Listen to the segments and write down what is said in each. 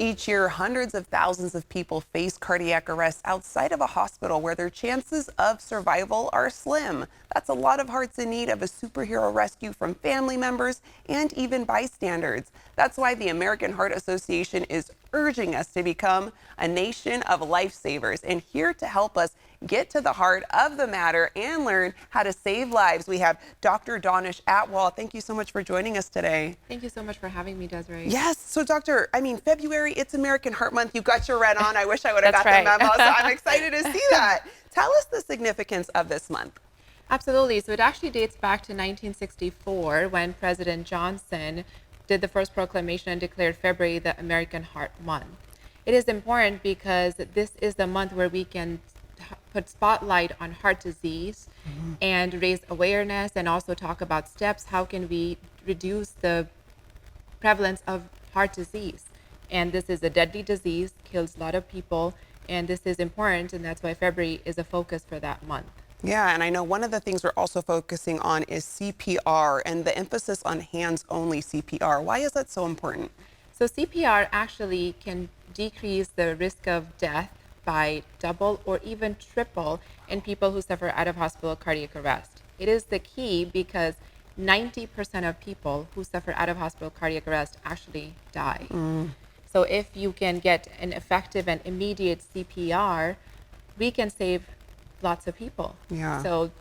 Each year, hundreds of thousands of people face cardiac arrest outside of a hospital where their chances of survival are slim. That's a lot of hearts in need of a superhero rescue from family members and even bystanders. That's why the American Heart Association is urging us to become a nation of lifesavers. And here to help us get to the heart of the matter and learn how to save lives, we have Dr. Dawnish Atwal. Thank you so much for joining us today. Thank you so much for having me, Desiree. Yes. So, Doctor, February, it's American Heart Month. You got your red on. I wish I would have got right. the memo, so I'm excited to see that. Tell us the significance of this month. Absolutely. So it actually dates back to 1964 when President Johnson did the first proclamation and declared February the American Heart Month. It is important because this is the month where we can put spotlight on heart disease and raise awareness and also talk about steps. How can we reduce the prevalence of heart disease? And this is a deadly disease, kills a lot of people, and this is important, and that's why February is a focus for that month. Yeah, and I know one of the things we're also focusing on is CPR and the emphasis on hands-only CPR. Why is that so important? So CPR actually can decrease the risk of death by double or even triple in people who suffer out of hospital cardiac arrest. It is the key because 90% of people who suffer out of hospital cardiac arrest actually die. So if you can get an effective and immediate CPR, we can save lots of people. Yeah. So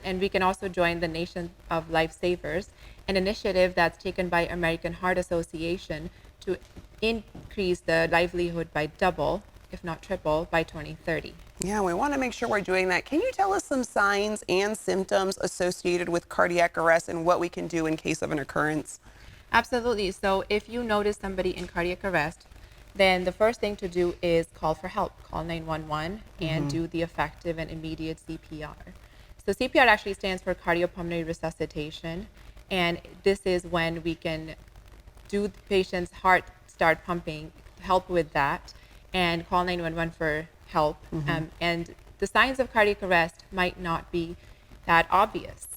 and we can also join the Nation of Lifesavers, an initiative that's taken by American Heart Association to increase the livelihood by double, if not triple, by 2030. Yeah, we want to make sure we're doing that. Can you tell us some signs and symptoms associated with cardiac arrest and what we can do in case of an occurrence? Absolutely. So if you notice somebody in cardiac arrest, then the first thing to do is call for help. Call 911 and do the effective and immediate CPR. So CPR actually stands for cardiopulmonary resuscitation, and this is when we can do the patient's heart start pumping, help with that, and call 911 for help. And the signs of cardiac arrest might not be that obvious.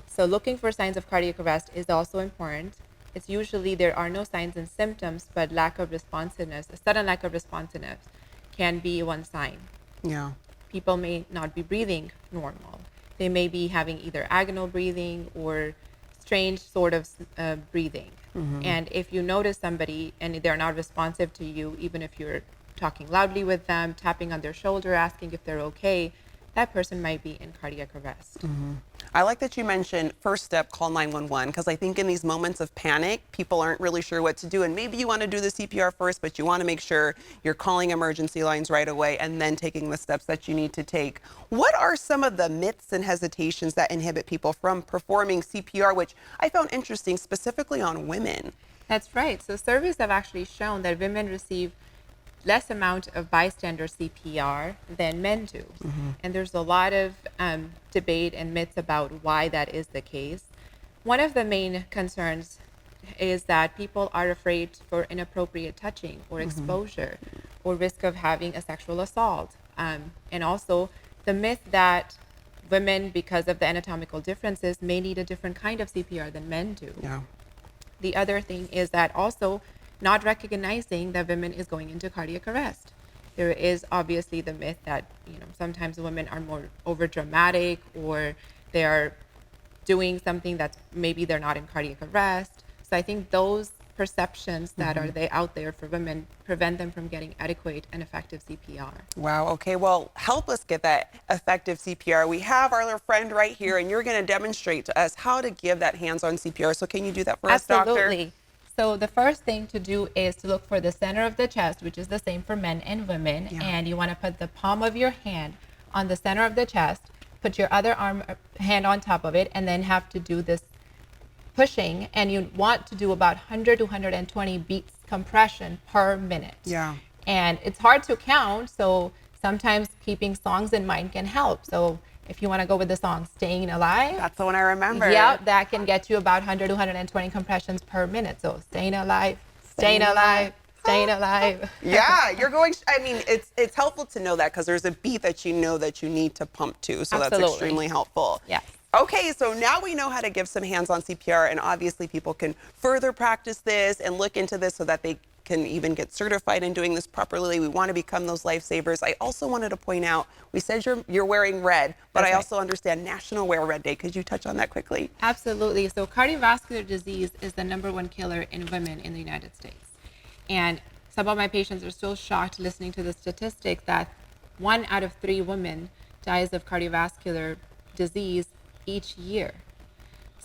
So looking for signs of cardiac arrest is also important. It's usually there are no signs and symptoms, but lack of responsiveness, a sudden lack of responsiveness can be one sign. Yeah. People may not be breathing normal. They may be having either agonal breathing or strange sort of breathing. And if you notice somebody and they're not responsive to you, even if you're talking loudly with them, tapping on their shoulder, asking if they're okay, that person might be in cardiac arrest. I like that you mentioned first step, call 911, because I think in these moments of panic, people aren't really sure what to do. And maybe you want to do the CPR first, but you want to make sure you're calling emergency lines right away and then taking the steps that you need to take. What are some of the myths and hesitations that inhibit people from performing CPR, which I found interesting, specifically on women? That's right. So surveys have actually shown that women receive less amount of bystander CPR than men do. And there's a lot of debate and myths about why that is the case. One of the main concerns is that people are afraid for inappropriate touching or exposure or risk of having a sexual assault. And also the myth that women, because of the anatomical differences, may need a different kind of CPR than men do. Yeah. The other thing is that also not recognizing that women is going into cardiac arrest. There is obviously the myth that, sometimes women are more over dramatic or they are doing something that's maybe they're not in cardiac arrest. So I think those perceptions that are out there for women prevent them from getting adequate and effective CPR. Wow. Okay. Well, help us get that effective CPR. We have our little friend right here, and you're going to demonstrate to us how to give that hands-on CPR. So can you do that for us, Doctor? Absolutely. So the first thing to do is to look for the center of the chest, which is the same for men and women. Yeah. And you want to put the palm of your hand on the center of the chest, put your other hand on top of it, and then have to do this pushing. And you want to do about 100 to 120 beats compression per minute. Yeah. And it's hard to count, so sometimes keeping songs in mind can help. So if you want to go with the song Staying Alive. That's the one I remember. Yeah, that can get you about 100 to 120 compressions per minute. So staying alive, staying alive, staying alive. Yeah, you're going, it's helpful to know that because there's a beat that you know that you need to pump to. So Absolutely. That's extremely helpful. Yeah. Okay, so now we know how to give some hands-on CPR, and obviously people can further practice this and look into this so that they can even get certified in doing this properly. We want to become those lifesavers. I also wanted to point out, we said you're wearing red, but That's I right. also understand National Wear Red Day. Could you touch on that quickly? Absolutely. So cardiovascular disease is the #1 killer in women in the United States. And some of my patients are still shocked listening to the statistics that 1 out of 3 women dies of cardiovascular disease each year.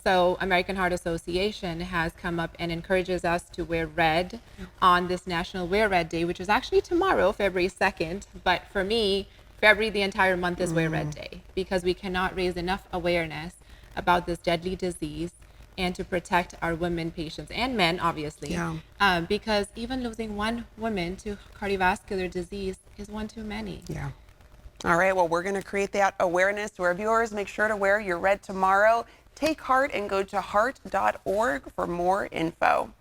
So American Heart Association has come up and encourages us to wear red on this National Wear Red Day, which is actually tomorrow, February 2nd. But for me, February, the entire month is Wear Red Day, because we cannot raise enough awareness about this deadly disease and to protect our women patients and men, obviously. Yeah. Because even losing one woman to cardiovascular disease is one too many. Yeah. All right, well, we're going to create that awareness to our viewers. Make sure to wear your red tomorrow. Take heart and go to heart.org for more info.